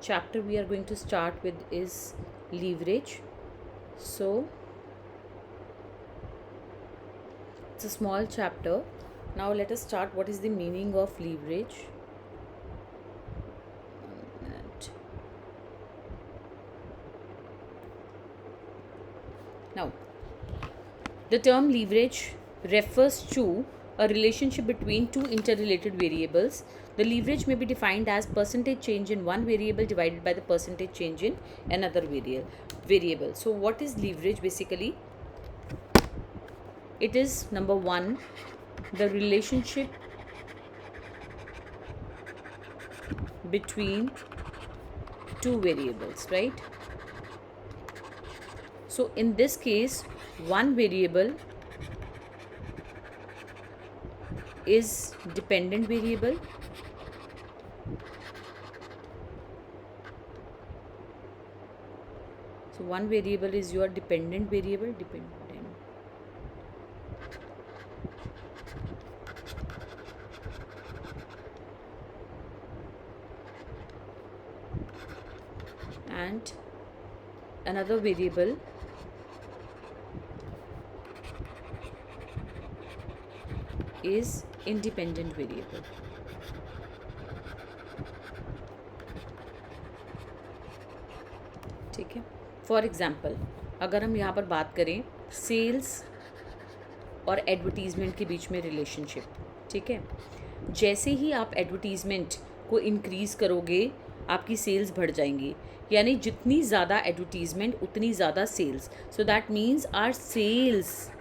chapter we are going to start with is leverage. So it's a small chapter. Now let us start. What is the meaning of leverage? 1 minute. Now, the term leverage refers to a relationship between two interrelated variables. The leverage may be defined as percentage change in one variable divided by the percentage change in another variable. So what is leverage basically? It is, number one, the relationship between two variables, right? So in this case, one variable is dependent variable so one variable is your dependent variable, and another variable is independent variable. ठीक है. For example, अगर हम यहाँ पर बात करें sales और advertisement के बीच में रिलेशनशिप, ठीक है. जैसे ही आप एडवर्टीज़मेंट को इंक्रीज़ करोगे आपकी सेल्स बढ़ जाएंगी, यानी जितनी ज़्यादा एडवर्टीज़मेंट उतनी ज़्यादा sales. So that means our sales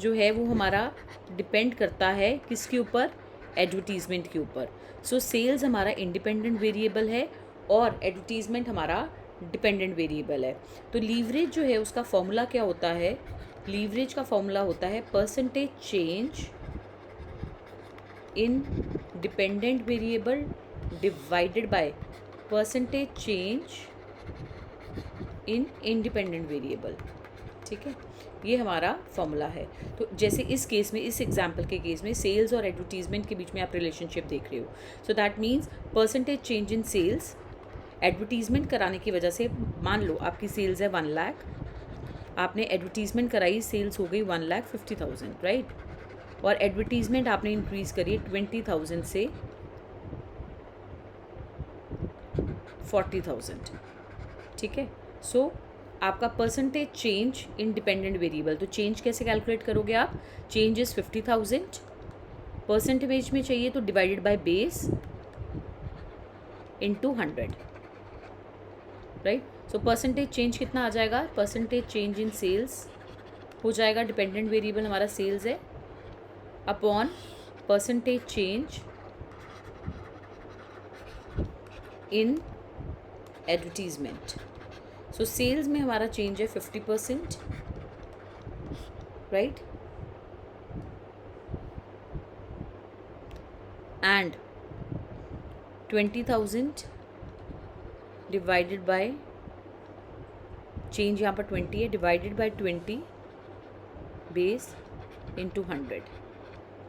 जो है वो हमारा डिपेंड करता है किसके ऊपर? एडवर्टीज़मेंट के ऊपर. सो सेल्स हमारा इंडिपेंडेंट वेरिएबल है और एडवर्टीज़मेंट हमारा डिपेंडेंट वेरिएबल है. तो लीवरेज जो है उसका फॉर्मूला क्या होता है? लीवरेज का फॉर्मूला होता है percentage change in dependent variable divided by percentage change in independent variable. ठीक है, ये हमारा फॉर्मूला है. तो जैसे इस केस में, इस एग्जाम्पल के केस में सेल्स और एडवर्टीज़मेंट के बीच में आप रिलेशनशिप देख रहे हो. So that means percentage change in sales, advertisement कराने की वजह से, मान लो आपकी सेल्स है 1 लाख, आपने एडवर्टीज़मेंट कराई, सेल्स हो गई 1,50,000, राइट. और एडवर्टीज़मेंट आपने इंक्रीज़ करी 20,000 से 40,000. ठीक है. सो आपका percentage change in dependent variable, तो चेंज कैसे कैलकुलेट करोगे आप? चेंज इज़ 50,000, परसेंटेज में चाहिए तो divided by base into 100, right. So percentage change कितना आ जाएगा? परसेंटेज चेंज इन सेल्स हो जाएगा, डिपेंडेंट वेरिएबल हमारा सेल्स है, upon percentage change in advertisement. So sales में हमारा चेंज है 50%, right, and 20,000 divided by, change यहाँ पर 20 है, डिवाइडेड बाय 20 बेस इंटू 100.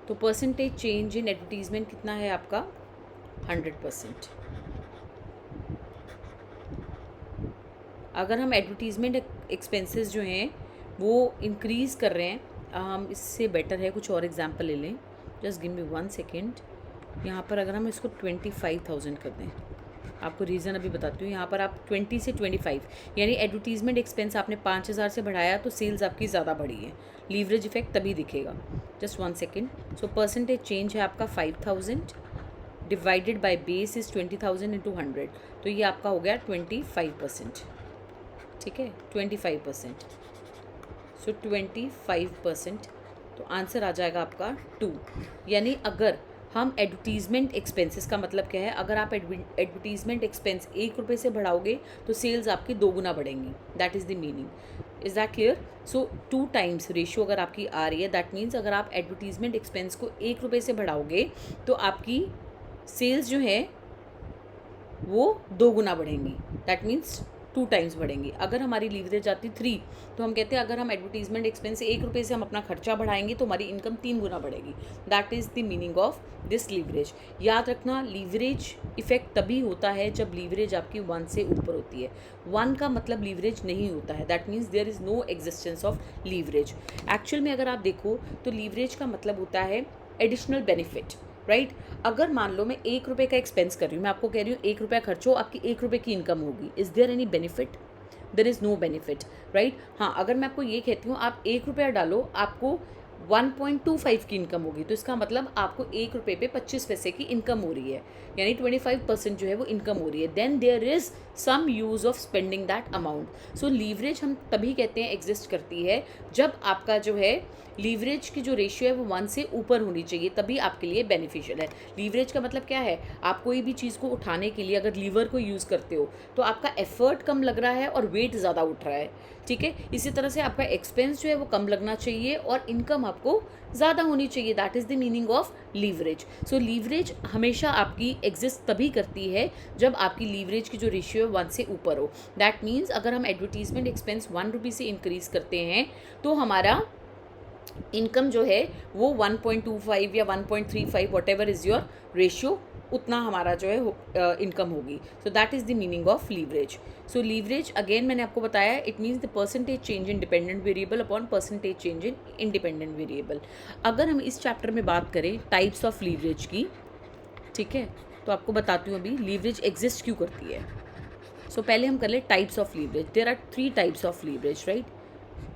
तो परसेंटेज चेंज इन एडवर्टीज़मेंट कितना है आपका? 100%. अगर हम एडवर्टीज़मेंट एक्सपेंसेस जो हैं वो इंक्रीज़ कर रहे हैं, हम इससे बेटर है कुछ और एग्जांपल ले लें. Just give me 1 second. यहाँ पर अगर हम इसको 25,000 कर दें, आपको रीज़न अभी बताती हूँ. यहाँ पर आप 20 से 25, यानी एडवर्टीज़मेंट एक्सपेंस आपने 5,000 से बढ़ाया तो सेल्स आपकी ज़्यादा बढ़ी है. लीवरेज इफेक्ट तभी दिखेगा. Just 1 second. सो परसेंटेज चेंज है आपका 5,000 divided by base is 20,000 into 100. तो ये आपका हो गया 25%. ठीक है, 25%. सो 25%, तो आंसर आ जाएगा आपका 2. यानी अगर हम एडवर्टीज़मेंट एक्सपेंसेस का मतलब क्या है? अगर आप एडवर्टीज़मेंट एक्सपेंस 1 रुपये से बढ़ाओगे तो सेल्स आपकी 2 गुना बढ़ेंगी. That is the meaning. Is that clear? So 2 times ratio अगर आपकी आ रही है, दैट मीन्स अगर आप एडवर्टीज़मेंट एक्सपेंस को 1 रुपये से बढ़ाओगे तो आपकी सेल्स जो है वो 2 गुना बढ़ेंगी. दैट मीन्स 2 टाइम्स बढ़ेंगी। अगर हमारी लीवरेज आती 3, तो हम कहते हैं अगर हम एडवर्टीजमेंट एक्सपेंस से 1 रुपये से हम अपना खर्चा बढ़ाएंगे तो हमारी इनकम 3 गुना बढ़ेगी। That is the meaning of this leverage. याद रखना, लीवरेज इफेक्ट तभी होता है जब लीवरेज आपकी 1 से ऊपर होती है। 1 का मतलब लीवरेज नहीं होता है, that means there is no existence of leverage. Actual में अगर आप देखो तो लीवरेज का मतलब होता है एडिशनल बेनिफिट, राइट। अगर मान लो मैं 1 रुपये का एक्सपेंस कर रही हूँ, मैं आपको कह रही हूँ 1 रुपया खर्च हो, आपकी 1 रुपये की इनकम होगी, is there any benefit? There is no benefit, right. हाँ, अगर मैं आपको ये कहती हूँ आप 1 रुपया डालो, आपको 1.25 की इनकम होगी, तो इसका मतलब आपको 1 रुपये पे 25 पैसे की इनकम हो रही है, यानी 25% जो है वो इनकम हो रही है। Then there is some use of spending that amount. So leverage हम तभी कहते हैं एग्जिस्ट करती है जब आपका जो है लीवरेज की जो रेशियो है वो 1 से ऊपर होनी चाहिए, तभी आपके लिए बेनिफिशियल है। लीवरेज का मतलब क्या है? आप कोई भी चीज़ को उठाने के लिए अगर लीवर को यूज़ करते हो तो आपका एफर्ट कम लग रहा है और वेट ज़्यादा उठ रहा है, ठीक है। इसी तरह से आपका एक्सपेंस जो है वो कम लगना चाहिए और इनकम आपको ज़्यादा होनी चाहिए। That is the meaning of leverage. So leverage हमेशा आपकी एग्जिस्ट तभी करती है जब आपकी लीवरेज की जो रेशियो है 1 से ऊपर हो। दैट मीन्स अगर हम एडवर्टीजमेंट एक्सपेंस 1 रुपये से इंक्रीज़ करते हैं तो हमारा इनकम जो है वो 1.25 या 1.35 what ever is your ratio, उतना हमारा जो है इनकम होगी। सो that is the meaning of leverage. So leverage again मैंने आपको बताया, it means the percentage change in dependent variable upon percentage change in independent variable. अगर हम इस चैप्टर में बात करें टाइप्स ऑफ लीवरेज की, ठीक है, तो आपको बताती हूँ अभी लीवरेज एग्जिस्ट क्यों करती है। सो पहले हम कर ले types of leverage. There are 3 types of leverage, right.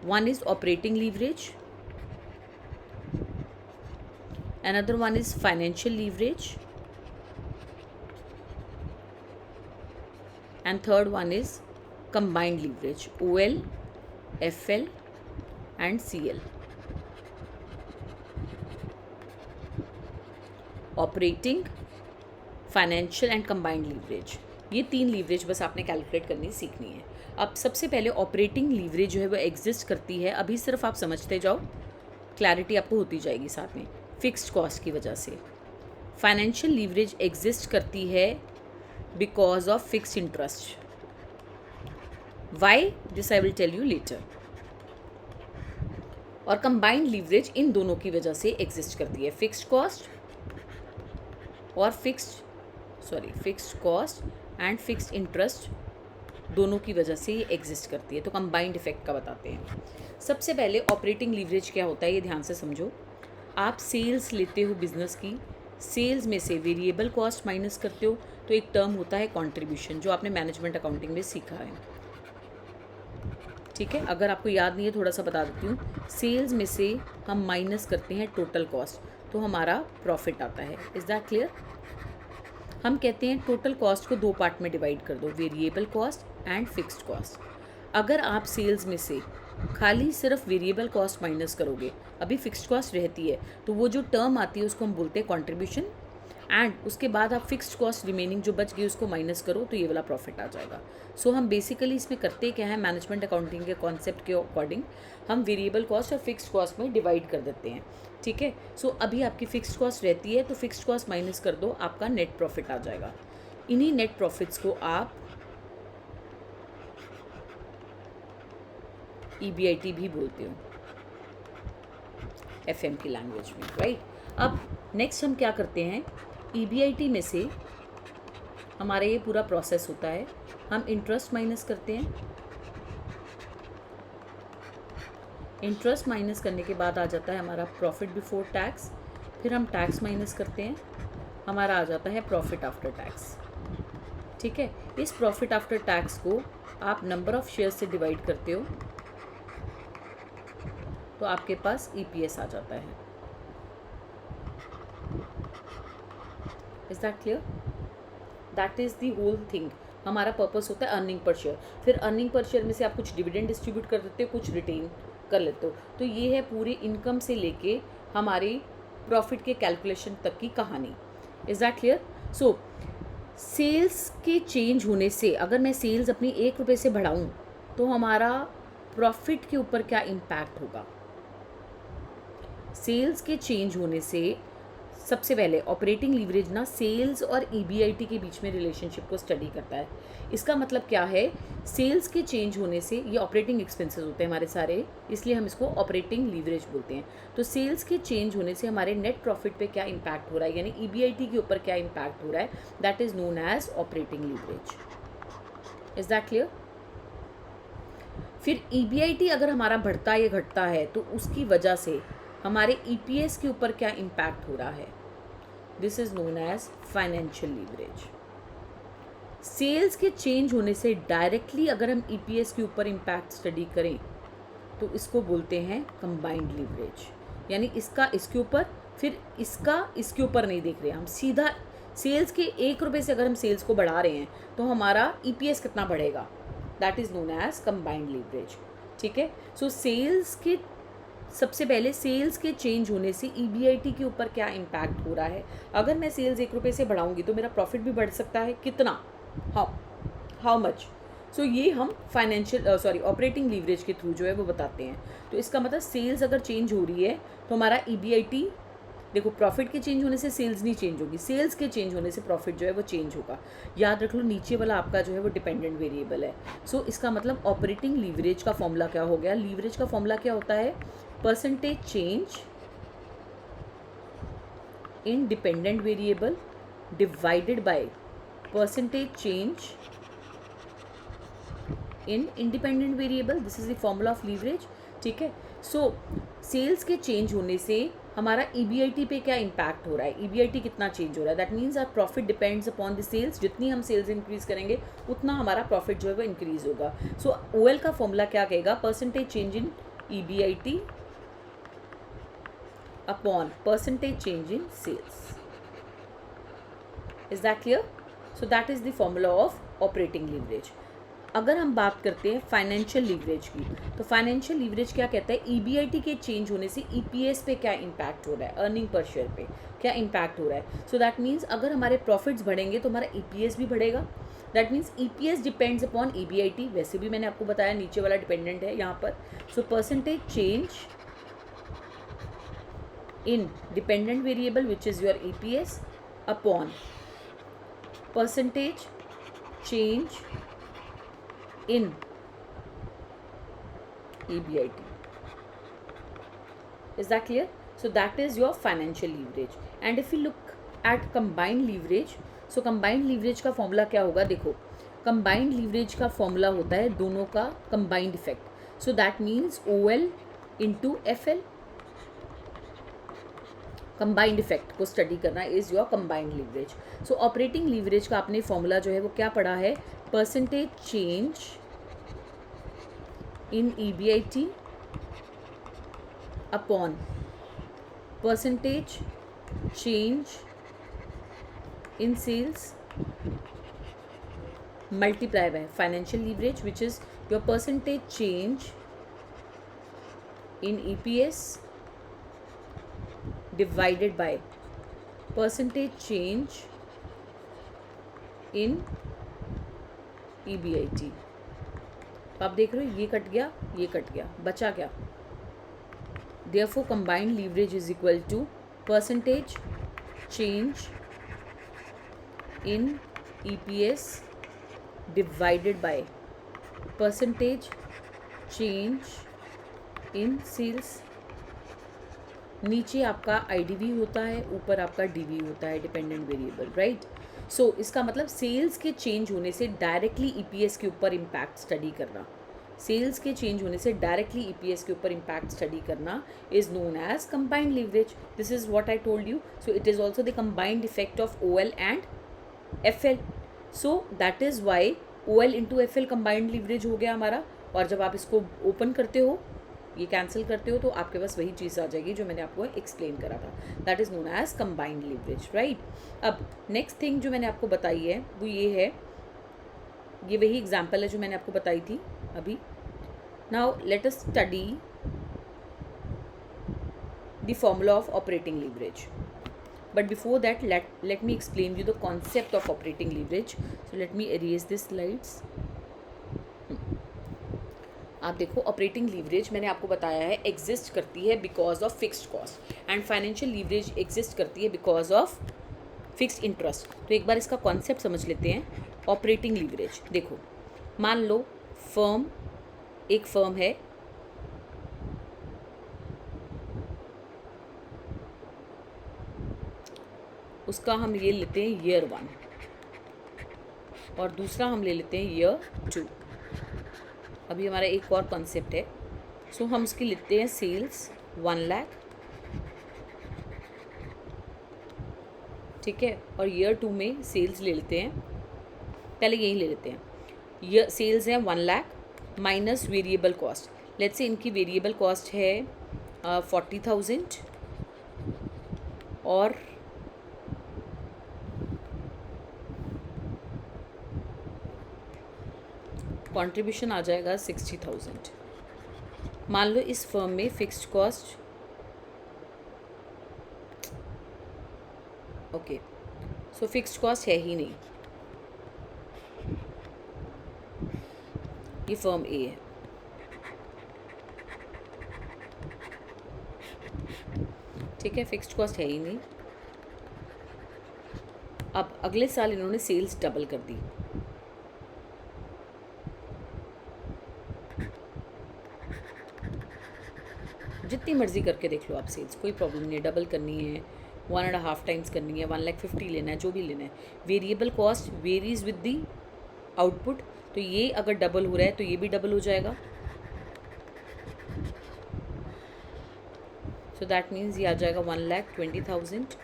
One is operating leverage, another one is financial leverage, and third one is combined leverage, OL, FL and CL. Operating, financial and combined leverage, ये 3 leverage बस आपने calculate करनी सीखनी है। अब सबसे पहले operating leverage जो है वो एग्जिस्ट करती है, अभी सिर्फ आप समझते जाओ, क्लैरिटी आपको होती जाएगी साथ में, फिक्स्ड कॉस्ट की वजह से। फाइनेंशियल लीवरेज एग्जिस्ट करती है because of fixed interest. Why? This I will tell you later. और कंबाइंड लीवरेज इन दोनों की वजह से एग्जिस्ट करती है, फिक्स्ड कॉस्ट और fixed cost and fixed interest दोनों की वजह से ये एग्जिस्ट करती है। तो कंबाइंड इफेक्ट का बताते हैं। सबसे पहले ऑपरेटिंग लीवरेज क्या होता है ये ध्यान से समझो। आप सेल्स लेते हो बिजनेस की, सेल्स में से वेरिएबल कॉस्ट माइनस करते हो, तो एक टर्म होता है कंट्रीब्यूशन, जो आपने मैनेजमेंट अकाउंटिंग में सीखा है, ठीक है। अगर आपको याद नहीं है थोड़ा सा बता देती हूँ। सेल्स में से हम माइनस करते हैं टोटल कॉस्ट, तो हमारा प्रॉफिट आता है। Is that clear? हम कहते हैं टोटल कॉस्ट को 2 पार्ट में डिवाइड कर दो, variable cost and fixed cost. अगर आप सेल्स में से खाली सिर्फ वेरिएबल कॉस्ट माइनस करोगे, अभी फिक्स्ड कॉस्ट रहती है, तो वो जो टर्म आती है उसको हम बोलते हैं कंट्रीब्यूशन, एंड उसके बाद आप फिक्स्ड कॉस्ट रिमेनिंग जो बच गई उसको माइनस करो, तो ये वाला प्रॉफिट आ जाएगा। सो हम बेसिकली इसमें करते क्या है, मैनेजमेंट अकाउंटिंग के कॉन्सेप्ट के अकॉर्डिंग हम वेरिएबल कॉस्ट और फिक्स्ड कॉस्ट में डिवाइड कर देते हैं, ठीक है। सो अभी आपकी फिक्स्ड कॉस्ट रहती है, तो फिक्स्ड कॉस्ट माइनस कर दो, आपका नेट प्रॉफिट आ जाएगा। इन्हीं नेट प्रॉफिट्स को आप EBIT भी बोलते हो FM की लैंग्वेज में, राइट। अब नेक्स्ट हम क्या करते हैं, EBIT में से हमारा ये पूरा प्रोसेस होता है, हम इंटरेस्ट माइनस करते हैं। इंटरेस्ट माइनस करने के बाद आ जाता है हमारा प्रॉफिट बिफोर टैक्स, फिर हम टैक्स माइनस करते हैं, हमारा आ जाता है प्रॉफिट आफ्टर टैक्स, ठीक है। इस प्रॉफिट आफ्टर टैक्स को आप नंबर ऑफ शेयर्स से डिवाइड करते हो, तो आपके पास EPS आ जाता है। Is that clear? That is the whole thing. हमारा पर्पस होता है अर्निंग पर शेयर। फिर अर्निंग पर शेयर में से आप कुछ डिविडेंड डिस्ट्रीब्यूट कर देते हो, कुछ रिटेन कर लेते हो। तो ये है पूरी इनकम से लेके हमारी प्रॉफिट के कैलकुलेशन तक की कहानी। Is that clear? So sales के चेंज होने से, अगर मैं सेल्स अपनी 1 रुपये से बढ़ाऊँ तो हमारा प्रॉफिट के ऊपर क्या इम्पैक्ट होगा। सेल्स के चेंज होने से सबसे पहले ऑपरेटिंग लीवरेज ना सेल्स और ईबीआईटी के बीच में रिलेशनशिप को स्टडी करता है। इसका मतलब क्या है, सेल्स के चेंज होने से, ये ऑपरेटिंग एक्सपेंसेस होते हैं हमारे सारे, इसलिए हम इसको ऑपरेटिंग लीवरेज बोलते हैं। तो सेल्स के चेंज होने से हमारे नेट प्रॉफिट पे क्या इम्पैक्ट हो रहा है, यानी ईबीआईटी के ऊपर क्या इम्पैक्ट हो रहा है, that is known as operating leverage. Is that clear? फिर ईबीआईटी अगर हमारा बढ़ता या घटता है तो उसकी वजह से हमारे ईपीएस के ऊपर क्या इम्पैक्ट हो रहा है, this is known as financial leverage. Sales के चेंज होने से डायरेक्टली अगर हम ईपीएस के ऊपर इम्पैक्ट स्टडी करें तो इसको बोलते हैं कंबाइंड लीवरेज, यानी इसका इसके ऊपर, फिर इसका इसके ऊपर नहीं देख रहे, हम सीधा सेल्स के 1 रुपये से अगर हम सेल्स को बढ़ा रहे हैं तो हमारा ईपीएस कितना बढ़ेगा, that is known as combined leverage. ठीक है, सो सेल्स के, सबसे पहले सेल्स के चेंज होने से ईबीआईटी के ऊपर क्या इम्पैक्ट हो रहा है। अगर मैं सेल्स 1 रुपये से बढ़ाऊंगी तो मेरा प्रॉफिट भी बढ़ सकता है, कितना, हाउ मच। सो ये हम फाइनेंशियल ऑपरेटिंग लीवरेज के थ्रू जो है वो बताते हैं। तो इसका मतलब सेल्स अगर चेंज हो रही है तो हमारा ईबीआईटी, देखो प्रॉफिट के चेंज होने से सेल्स नहीं चेंज होगी, सेल्स के चेंज होने से प्रॉफिट जो है वो चेंज होगा। याद रख लो नीचे वाला आपका जो है वो डिपेंडेंट वेरिएबल है। सो इसका मतलब ऑपरेटिंग लीवरेज का फॉर्मूला क्या हो गया, लीवरेज का फॉर्मूला क्या होता है, percentage change in dependent variable divided by percentage change in independent variable, this is the formula of leverage. ठीक है, सो सेल्स के चेंज होने से हमारा ईबीआईटी पे क्या इम्पैक्ट हो रहा है, ईबीआईटी कितना चेंज हो रहा है, that means our profit depends upon the sales, जितनी हम सेल्स इंक्रीज करेंगे उतना हमारा प्रॉफिट जो है वो इंक्रीज होगा। सो ओएल का फॉर्मूला क्या कहेगा, percentage change in EBIT upon percentage change in sales. Is that clear? So that is the formula of operating leverage. अगर हम बात करते हैं फाइनेंशियल लीवरेज की, तो फाइनेंशियल लीवरेज क्या कहता है, ईबीआईटी के चेंज होने से ईपीएस पे क्या इम्पैक्ट हो रहा है, अर्निंग पर शेयर पे क्या इम्पैक्ट हो रहा है। सो दैट मीन्स अगर हमारे प्रॉफिट्स बढ़ेंगे तो हमारा ईपीएस भी बढ़ेगा, that means EPS depends upon EBIT. वैसे भी मैंने आपको बताया नीचे वाला डिपेंडेंट है यहाँ पर। सो percentage change in dependent variable which is your EPS upon percentage change in EBIT. Is that clear? So that is your financial leverage. And if you look at combined leverage, so combined leverage का formula क्या होगा, देखो combined leverage का formula होता है दोनों का combined effect. So that means OL into FL. Combined effect को स्टडी करना is your combined leverage. So operating leverage का आपने फॉर्मूला जो है वो क्या पढ़ा है, percentage change in EBIT upon percentage change in sales multiply by financial leverage which is your percentage change in EPS divided by percentage change in EBIT। तो आप देख रहे हो ये कट गया, ये कट गया, बचा क्या, therefore combined leverage is equal to percentage change in EPS divided by percentage change in sales। नीचे आपका आईडीवी होता है, ऊपर आपका डीवी होता है, डिपेंडेंट वेरिएबल, राइट। सो इसका मतलब सेल्स के चेंज होने से डायरेक्टली ईपीएस के ऊपर इम्पैक्ट स्टडी करना, सेल्स के चेंज होने से डायरेक्टली ईपीएस के ऊपर इम्पैक्ट स्टडी करना is known as combined leverage. This is what I told you. So it is also the combined effect of OL and FL. So that is why OL into FL combined leverage हो गया हमारा। और जब आप इसको open करते हो, ये कैंसिल करते हो, तो आपके पास वही चीज़ आ जाएगी जो मैंने आपको एक्सप्लेन करा था, that is known as combined leverage, right. अब नेक्स्ट थिंग जो मैंने आपको बताई है वो ये है, ये वही एग्जाम्पल है जो मैंने आपको बताई थी अभी। Now let us study the formula of operating leverage, but before that let me explain you the concept of operating leverage. So let me erase these slides. आप देखो ऑपरेटिंग लीवरेज मैंने आपको बताया है एग्जिस्ट करती है because of fixed cost, and financial leverage exist करती है बिकॉज ऑफ फिक्स्ड इंटरेस्ट। तो एक बार इसका कॉन्सेप्ट समझ लेते हैं। ऑपरेटिंग लीवरेज देखो, मान लो एक फर्म है, उसका हम ये लेते हैं ईयर 1 और दूसरा हम ले लेते हैं ईयर 2। अभी हमारा एक और कॉन्सेप्ट है। सो हम उसकी लेते हैं सेल्स 1 लाख, ठीक है, और ईयर 2 में सेल्स ले लेते हैं, पहले यही ले लेते हैं। ईयर सेल्स हैं 1 lakh minus variable cost. Let's say इनकी वेरिएबल कॉस्ट है 40,000 और कंट्रीब्यूशन आ जाएगा 60,000। मान लो इस फर्म में फिक्स्ड कॉस्ट, ओके, सो फिक्स्ड कॉस्ट है ही नहीं, ये फर्म ए है, ठीक है, फिक्स्ड कॉस्ट है ही नहीं। अब अगले साल इन्होंने सेल्स डबल कर दी, जितनी मर्जी करके देख लो आप सेल्स, कोई प्रॉब्लम नहीं है, डबल करनी है, 1.5 टाइम्स करनी है, 1,50,000 लेना है, जो भी लेना है। Variable cost varies with the output, तो ये अगर डबल हो रहा है तो ये भी डबल हो जाएगा। सो दैट मीन्स ये आ जाएगा 1,20,000।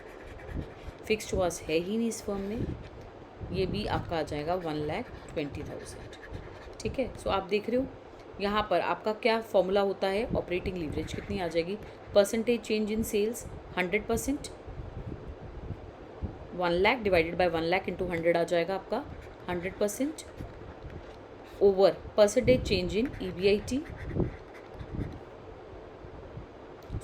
फिक्स्ड कॉस्ट है ही नहीं इस फर्म में, ये भी आपका आ जाएगा 1,20,000, ठीक है। सो आप देख रहे हो यहाँ पर आपका क्या फॉर्मूला होता है, ऑपरेटिंग लीवरेज कितनी आ जाएगी, percentage change in sales 100%, 1 lakh divided by 1 lakh into 100 आ जाएगा आपका 100%, over percentage change in EBIT,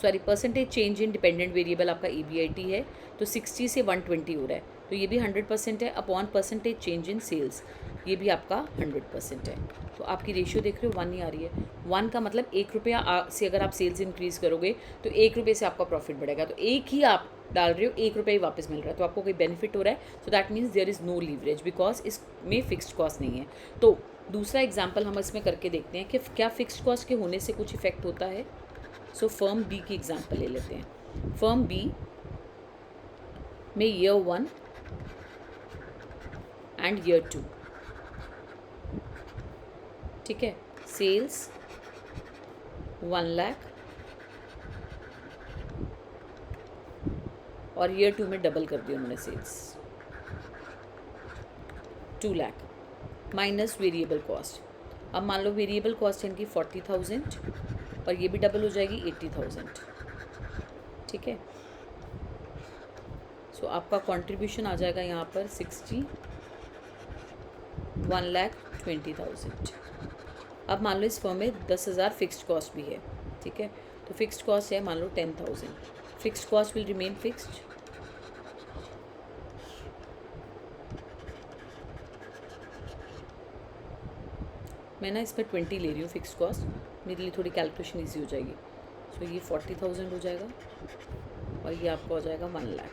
sorry percentage change in dependent variable आपका EBIT है, तो 60 से 120 हो रहा है, तो ये भी 100% है, upon percentage change in sales, ये भी आपका 100% है। तो आपकी रेशियो देख रहे हो 1 ही आ रही है। 1 का मतलब 1 रुपया से अगर आप सेल्स इंक्रीज़ करोगे तो 1 रुपये से आपका प्रॉफिट बढ़ेगा, तो एक ही आप डाल रहे हो, 1 रुपये ही वापस मिल रहा है, तो आपको कोई बेनिफिट हो रहा है। So that means there is no leverage because इसमें फिक्स्ड कॉस्ट नहीं है। तो दूसरा एग्जाम्पल हम इसमें करके देखते हैं कि क्या फिक्स्ड कॉस्ट के होने से कुछ इफेक्ट होता है। सो फर्म बी की एग्जाम्पल ले लेते हैं। फर्म बी में ईयर 1 एंड ईयर 2, ठीक है, सेल्स 1 लाख और ईयर 2 में डबल कर दिया उन्होंने sales 2 lakh minus variable cost. अब मान लो वेरिएबल कॉस्ट है इनकी 40,000 और ये भी डबल हो जाएगी 80,000, ठीक है। सो आपका कंट्रीब्यूशन आ जाएगा यहाँ पर 1,20,000। अब मान लो इस फर्म में 10,000 फिक्स्ड कॉस्ट भी है, ठीक है, तो फिक्स्ड कॉस्ट है मान लो 10,000, fixed cost will remain fixed, मैं ना इसमें 20 ले रही हूँ फिक्स्ड कॉस्ट, मेरे लिए थोड़ी कैलकुलेशन ईजी हो जाएगी। सो ये 40,000 हो जाएगा और ये आपका हो जाएगा 1 लाख,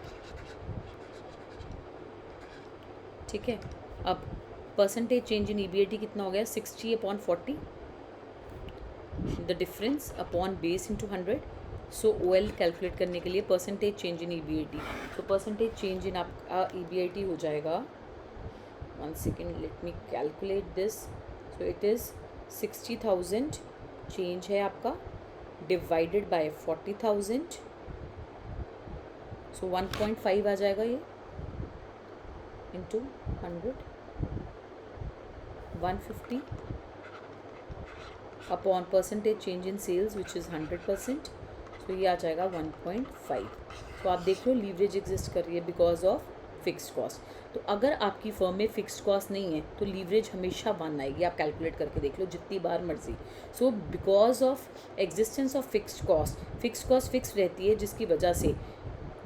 ठीक है। अब परसेंटेज चेंज इन EBIT कितना हो गया, 60/40, the difference upon base into 100। So OL calculate करने के लिए परसेंटेज चेंज इन EBIT, तो परसेंटेज चेंज इन आपका EBIT हो जाएगा, 1 second let me calculate this. So it is 60,000 change है आपका डिवाइडेड बाय 40,000, सो 1.5 आ जाएगा ये into 100, 150 upon percentage change in cells which is 100%, तो ये आ जाएगा 1.5। तो आप देख लो लीवरेज एग्जिस्ट कर रही है बिकॉज ऑफ फिक्स्ड कॉस्ट। तो अगर आपकी फर्म में फिक्स्ड कॉस्ट नहीं है तो लीवरेज हमेशा 1 आएगी, आप कैलकुलेट करके देख लो जितनी बार मर्जी। So because of existence of fixed cost रहती है, जिसकी वजह से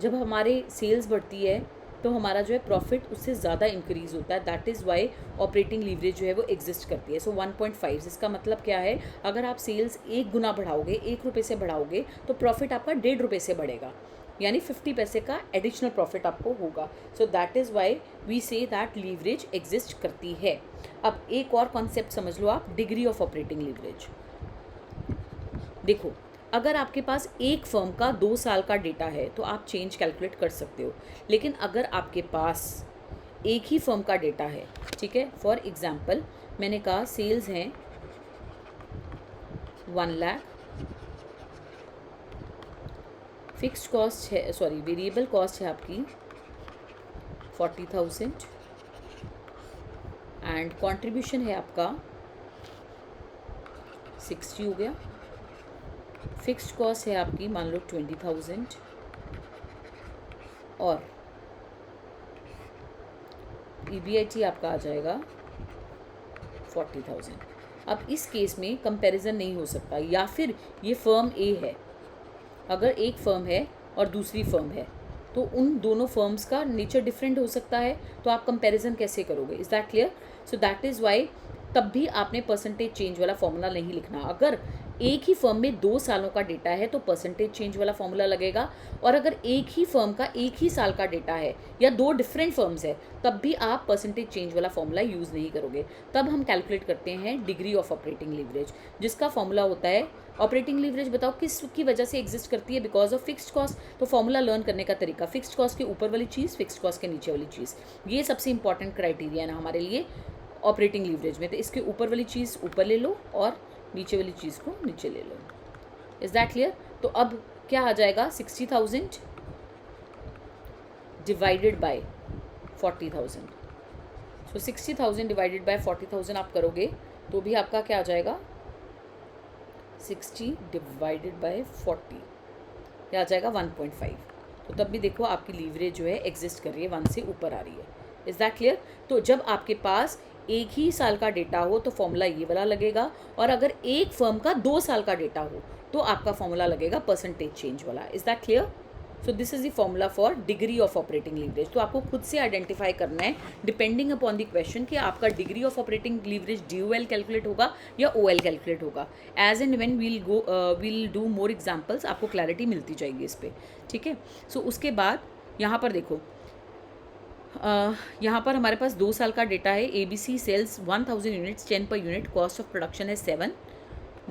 जब हमारे सेल्स बढ़ती है तो हमारा जो है प्रॉफिट उससे ज़्यादा इंक्रीज़ होता है। That is Y operating leverage जो है वो एग्जिस्ट करती है। सो 1.5 इसका मतलब क्या है, अगर आप सेल्स 1 गुना बढ़ाओगे, 1 रुपये से बढ़ाओगे, तो प्रॉफिट आपका 1.5 रुपये से बढ़ेगा, यानी 50 पैसे का एडिशनल प्रॉफिट आपको होगा। So that is why we say that leverage exist करती है। अब एक और कॉन्सेप्ट समझ लो आप, डिग्री ऑफ ऑपरेटिंग लीवरेज। देखो, अगर आपके पास एक फर्म का 2 साल का डेटा है तो आप चेंज कैलकुलेट कर सकते हो, लेकिन अगर आपके पास एक ही फर्म का डेटा है, ठीक है, फॉर एग्जांपल मैंने कहा सेल्स हैं 1 लाख, फिक्स्ड कॉस्ट है, सॉरी वेरिएबल कॉस्ट है आपकी 40,000 एंड कंट्रीब्यूशन है आपका 60 हो गया, फिक्स्ड कॉस्ट है आपकी मान लो 20,000 और EBIT आपका आ जाएगा 40,000। अब इस केस में कंपैरिजन नहीं हो सकता, या फिर ये फर्म ए है, अगर एक फर्म है और दूसरी फर्म है तो उन दोनों फर्म्स का नेचर डिफरेंट हो सकता है, तो आप कंपैरिजन कैसे करोगे? Is that clear? So that is Y तब भी आपने परसेंटेज चेंज वाला फॉर्मूला नहीं लिखना। अगर एक ही फर्म में 2 सालों का डेटा है तो परसेंटेज चेंज वाला फॉर्मूला लगेगा, और अगर एक ही फर्म का 1 ही साल का डेटा है या 2 डिफरेंट फर्म्स है तब भी आप परसेंटेज चेंज वाला फॉर्मूला यूज़ नहीं करोगे। तब हम कैलकुलेट करते हैं डिग्री ऑफ ऑपरेटिंग लीवरेज, जिसका फॉर्मूला होता है ऑपरेटिंग लीवरेज। बताओ किस की वजह से एग्जिस्ट करती है? Because of fixed cost. तो फॉर्मूला लर्न करने का तरीका, फिक्स्ड कॉस्ट के ऊपर वाली चीज़, फिक्स्ड कॉस्ट के नीचे वाली चीज़, ये सबसे इंपॉर्टेंट क्राइटेरिया है ना हमारे लिए ऑपरेटिंग लीवरेज में। तो इसके ऊपर वाली चीज़ ऊपर ले लो और नीचे वाली चीज़ को नीचे ले लो। Is that clear? तो अब क्या आ जाएगा, 60,000 divided by 40,000। So 60,000 divided by 40,000 आप करोगे तो भी आपका क्या आ जाएगा, 60 डिवाइडेड बाय 40 क्या आ जाएगा, 1.5। तो तब भी देखो आपकी लीवरेज जो है एग्जिस्ट कर रही है, 1 से ऊपर आ रही है। Is that clear? तो जब आपके पास एक ही साल का डेटा हो तो फॉर्मूला ये वाला लगेगा, और अगर एक फर्म का 2 साल का डेटा हो तो आपका फॉर्मूला लगेगा परसेंटेज चेंज वाला। Is that clear? So this is the formula for degree of operating leverage. तो आपको खुद से आइडेंटिफाई करना है डिपेंडिंग अपॉन द क्वेश्चन कि आपका degree of operating leverage DOL calculate होगा या OL कैलकुलेट होगा। As and when we'll do more examples आपको क्लैरिटी मिलती जाएगी इस पर, ठीक है। सो उसके बाद यहाँ पर देखो, यहाँ पर हमारे पास 2 साल का डेटा है। ABC sales 1000 units, 10 per unit, cost of production है 7,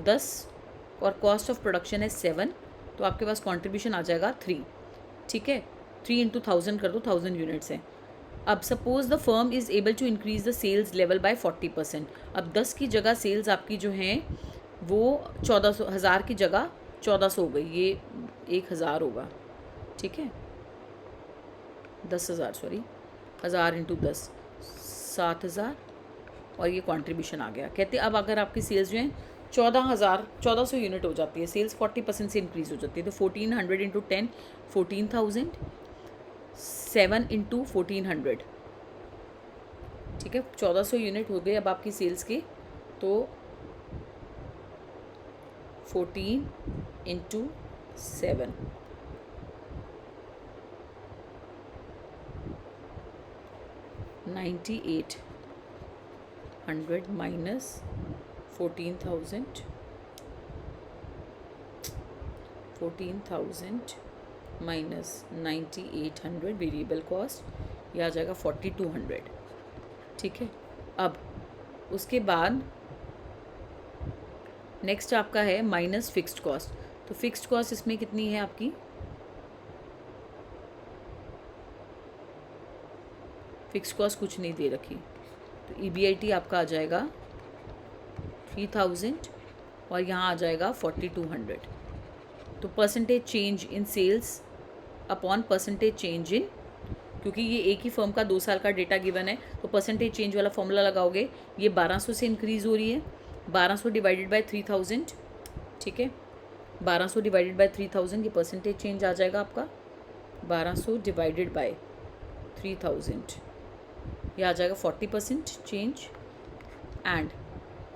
10 और कॉस्ट ऑफ प्रोडक्शन है 7, तो आपके पास कंट्रीब्यूशन आ जाएगा 3, ठीक है। 3 इंटू 1000 कर दो, 1000 यूनिट्स हैं। अब suppose the firm is able to increase the sales level by 40%। अब 10 की जगह सेल्स आपकी जो हैं वो 1400, 1000 की जगह 1400 हो गई, ये 1000 होगा, ठीक है, 10,000 सॉरी, 1000 इंटू 10 7,000 और ये कंट्रीब्यूशन आ गया। कहते अब अगर आपकी सेल्स जो है 1400 यूनिट हो जाती है, सेल्स 40% से इंक्रीज़ हो जाती है, तो 1400 इंटू 10 14,000, 7 इंटू 1400, ठीक है, 1400 यूनिट हो गए अब आपकी सेल्स के। तो 14 into 7 9800 minus 14,000 minus 9800 variable cost, ये आ जाएगा 4200, ठीक है। अब उसके बाद नेक्स्ट आपका है माइनस फिक्स्ड कॉस्ट। तो फिक्स्ड कॉस्ट इसमें कितनी है आपकी, फिक्स कॉस्ट कुछ नहीं दे रखी, तो EBIT आपका आ जाएगा 3000 और यहाँ आ जाएगा 4200। तो percentage change in sales upon percentage change in, क्योंकि ये एक ही फर्म का 2 साल का डेटा गिवन है तो परसेंटेज चेंज वाला फॉर्मूला लगाओगे। ये 1200 से इंक्रीज़ हो रही है, 1200 डिवाइडेड बाय 3000, ठीक है, 1200 डिवाइडेड बाय 3000, ये परसेंटेज चेंज आ जाएगा आपका 1200 डिवाइडेड बाय 3000, ये आ जाएगा 40% चेंज। एंड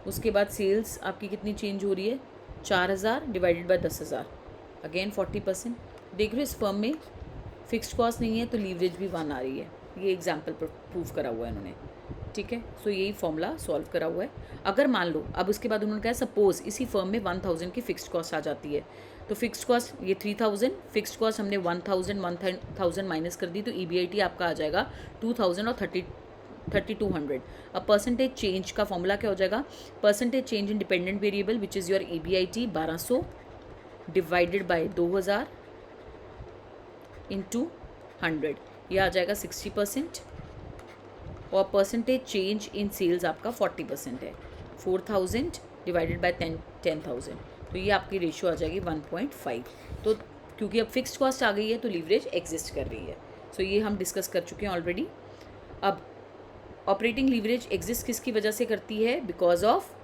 उसके बाद सेल्स आपकी कितनी चेंज हो रही है, 4000 डिवाइडेड बाय 10,000, अगेन 40%। देख रहे हो इस फर्म में फिक्स्ड कॉस्ट नहीं है तो लीवरेज भी 1 आ रही है। ये एग्जाम्पल पर प्रूव करा हुआ है इन्होंने, ठीक है। सो यही फॉर्मूला सॉल्व करा हुआ है। अगर मान लो अब उसके बाद उन्होंने कहा सपोज इसी फर्म में 1000 की फिक्स्ड कॉस्ट आ जाती है, तो फिक्स्ड कॉस्ट ये 3000, फिक्स्ड कॉस्ट हमने 1000 माइनस कर दी, तो EBIT आपका आ जाएगा 2000 और 3200। अब परसेंटेज चेंज का फॉर्मूला क्या हो जाएगा, percentage change in dependent variable which is your EBIT 1200 divided by 2000 into 100, यह आ जाएगा 60%। और परसेंटेज चेंज इन सेल्स आपका 40% है, 4000 डिवाइडेड बाय 10,000, तो ये आपकी रेशियो आ जाएगी 1.5। तो क्योंकि अब फिक्स्ड कॉस्ट आ गई है तो लीवरेज एग्जिस्ट कर रही है। सो ये हम डिस्कस कर चुके हैं ऑलरेडी। अब ऑपरेटिंग लीवरेज एग्जिस्ट किसकी वजह से करती है, बिकॉज ऑफ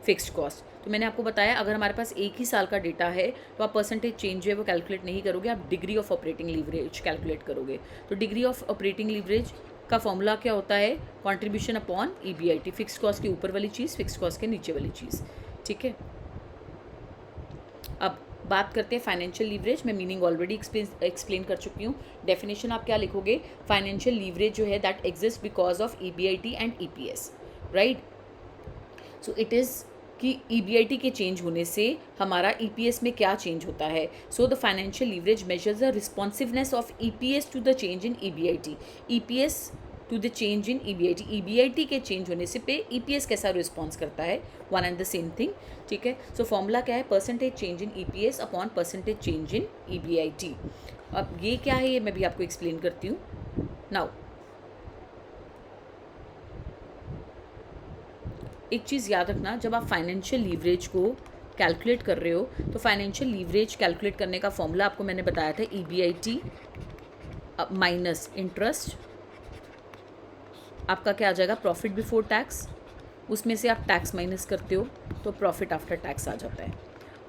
फिक्स्ड कॉस्ट। तो मैंने आपको बताया अगर हमारे पास एक ही साल का डेटा है तो आप परसेंटेज चेंज जो है वो कैलकुलेट नहीं करोगे, आप degree of operating leverage calculate करोगे। तो डिग्री ऑफ ऑपरेटिंग लीवरेज का फॉर्मूला क्या होता है, contribution upon EBIT, fixed cost के ऊपर वाली चीज़, फिक्स्ड कॉस्ट के नीचे वाली चीज़, ठीक है। अब बात करते हैं फाइनेंशियल लीवरेज। मैं मीनिंग ऑलरेडी एक्सप्लेन कर चुकी हूँ। डेफिनेशन आप क्या लिखोगे, फाइनेंशियल लीवरेज जो है that exist because of EBIT and EPS, right. So it is कि EBIT के चेंज होने से हमारा EPS में क्या चेंज होता है। So the financial leverage measures the responsiveness of EPS to the change in EBIT, EPS to the change in EBIT, EBIT के चेंज होने से पे EPS कैसा रिस्पॉन्स करता है, one and the same thing, ठीक है। सो फॉर्मूला क्या है, percentage change in EPS upon percentage change in EBIT। अब ये क्या है ये मैं भी आपको एक्सप्लेन करती हूँ। नाउ एक चीज़ याद रखना, जब आप फाइनेंशियल लीवरेज को कैलकुलेट कर रहे हो तो फाइनेंशियल लीवरेज कैलकुलेट करने का फॉर्मूला आपको मैंने बताया था, EBIT माइनस इंटरेस्ट, आपका क्या आ जाएगा, प्रॉफिट बिफोर टैक्स, उसमें से आप टैक्स माइनस करते हो तो प्रॉफिट आफ्टर टैक्स आ जाता है।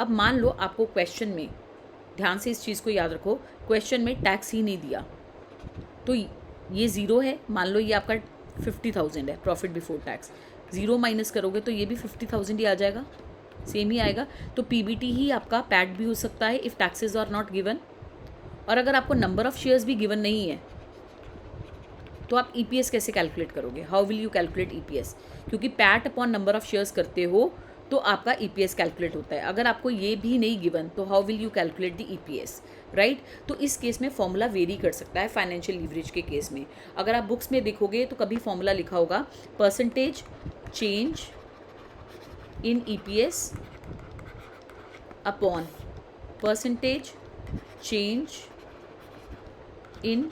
अब मान लो आपको क्वेश्चन में, ध्यान से इस चीज़ को याद रखो, क्वेश्चन में टैक्स ही नहीं दिया तो ये ज़ीरो है, मान लो ये आपका 50,000 है profit before tax, zero minus करोगे तो ये भी 50,000 ही आ जाएगा, सेम ही आएगा। तो PBT ही आपका पैट भी हो सकता है if taxes are not given. और अगर आपको नंबर ऑफ़ शेयर्स भी गिवन नहीं है तो आप EPS कैसे कैलकुलेट करोगे, how will you calculate EPS, क्योंकि PAT upon number of shares करते हो तो आपका EPS कैलकुलेट होता है। अगर आपको ये भी नहीं गिवन तो how will you calculate the EPS, right. तो इस केस में फॉर्मूला वेरी कर सकता है फाइनेंशियल लीवरेज के केस में। अगर आप बुक्स में देखोगे तो कभी फॉर्मूला लिखा होगा percentage change in EPS upon percentage change in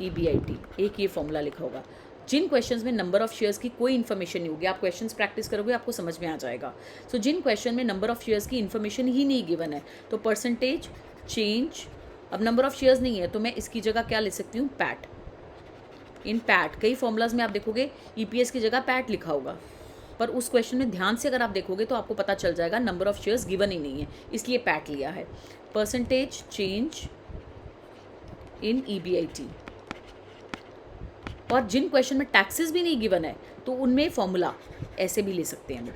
EBIT, एक ये फॉर्मूला लिखा होगा। जिन क्वेश्चंस में नंबर ऑफ शेयर्स की कोई इन्फॉर्मेशन नहीं होगी, आप क्वेश्चंस प्रैक्टिस करोगे आपको समझ में आ जाएगा। सो जिन क्वेश्चन में नंबर ऑफ शेयर्स की इन्फॉर्मेशन ही नहीं गिवन है तो परसेंटेज चेंज, अब नंबर ऑफ शेयर्स नहीं है तो मैं इसकी जगह क्या ले सकती हूँ, पैट। इन पैट कई फॉर्मूलाज में आप देखोगे EPS की जगह पैट लिखा होगा, पर उस क्वेश्चन में ध्यान से अगर आप देखोगे तो आपको पता चल जाएगा नंबर ऑफ शेयर्स गिवन ही नहीं है, इसलिए पैट लिया है। परसेंटेज चेंज इन EBIT, और जिन क्वेश्चन में टैक्सेस भी नहीं गिवन है तो उनमें फॉर्मूला ऐसे भी ले सकते हैं हम।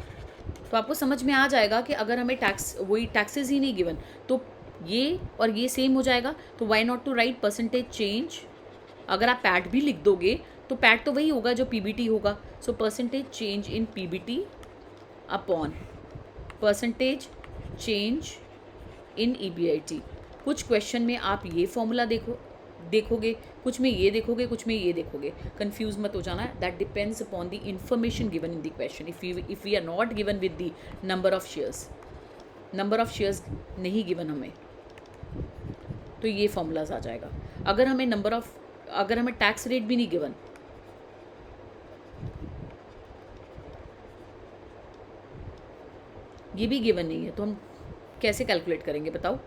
तो आपको समझ में आ जाएगा कि अगर हमें टैक्सेस ही नहीं गिवन तो ये और ये सेम हो जाएगा, तो why not to write percentage change. अगर आप पैट भी लिख दोगे तो पैट तो वही होगा जो PBT होगा। सो percentage change in PBT upon percentage change in EBIT। कुछ क्वेश्चन में आप ये फॉर्मूला देखोगे, कुछ में ये देखोगे, कुछ में ये देखोगे, कंफ्यूज मत हो जाना। That depends upon the information given in the question. If we are not given with the number of shares नहीं गिवन हमें तो ये फॉर्मूलाज आ जाएगा। अगर हमें टैक्स रेट भी नहीं गिवन, ये भी गिवन नहीं है तो हम कैसे कैलकुलेट करेंगे बताओ।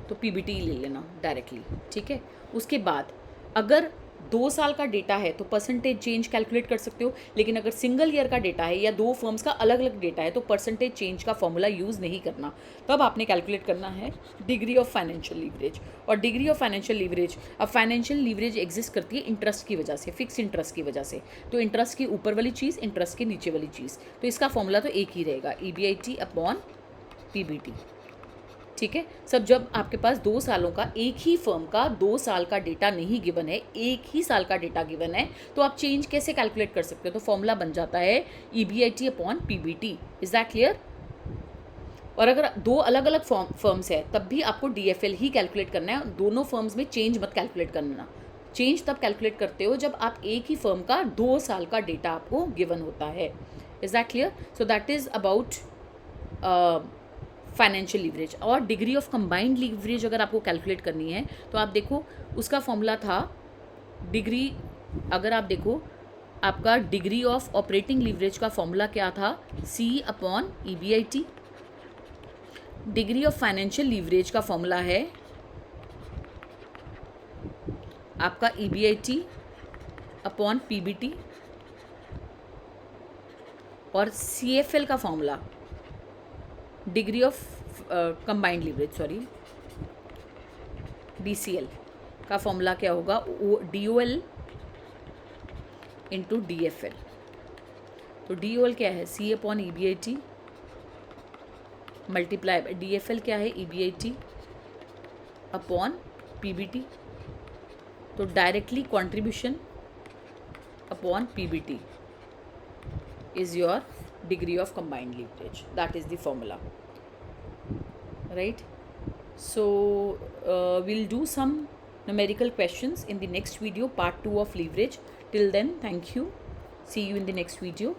तो PBT ले लेना डायरेक्टली, ठीक है। उसके बाद अगर 2 साल का डेटा है तो परसेंटेज चेंज कैलकुलेट कर सकते हो, लेकिन अगर सिंगल ईयर का डेटा है या 2 फर्म्स का अलग अलग डेटा है तो परसेंटेज चेंज का फॉर्मूला यूज़ नहीं करना। तब आपने कैलकुलेट करना है डिग्री ऑफ फाइनेंशियल लीवरेज। और डिग्री ऑफ फाइनेंशियल लीवरेज, अब फाइनेंशियल लीवरेज एग्जिस्ट करती है इंटरेस्ट की वजह से, फिक्स इंटरेस्ट की वजह से। तो इंटरेस्ट की ऊपर वाली चीज़, इंटरेस्ट के नीचे वाली चीज़, तो इसका फॉर्मूला तो एक ही रहेगा, EBIT अपॉन PBT, ठीक है सब, जब आपके पास 2 सालों का एक ही फर्म का 2 साल का डेटा नहीं गिवन है, एक ही साल का डेटा गिवन है, तो आप चेंज कैसे कैलकुलेट कर सकते हो? तो फॉर्मूला बन जाता है EBIT upon PBT। Is that clear? और अगर 2 अलग अलग फर्म्स है तब भी आपको DFL ही कैलकुलेट करना है, दोनों फर्म्स में चेंज मत कैलकुलेट करना। चेंज तब कैलकुलेट करते हो जब आप एक ही फर्म का 2 साल का डेटा आपको गिवन होता है। Is that clear? So that is about financial leverage. और डिग्री ऑफ कंबाइंड लीवरेज अगर आपको कैलकुलेट करनी है तो आप देखो उसका फॉर्मूला था डिग्री, अगर आप देखो आपका डिग्री ऑफ ऑपरेटिंग लीवरेज का फॉर्मूला क्या था? C upon EBIT। Degree of financial leverage का फॉर्मूला है आपका EBIT अपॉन PBT। और CFL का formula degree of combined leverage, sorry DCL का फॉर्मूला क्या होगा? DOL into DFL। तो DOL क्या है? C upon EBIT multiply by DFL क्या है? EBIT upon PBT। तो directly contribution upon PBT is your degree of combined leverage. That is the formula, right? So we'll do some numerical questions in the next video, part 2 of leverage. Till then, thank you. See you in the next video.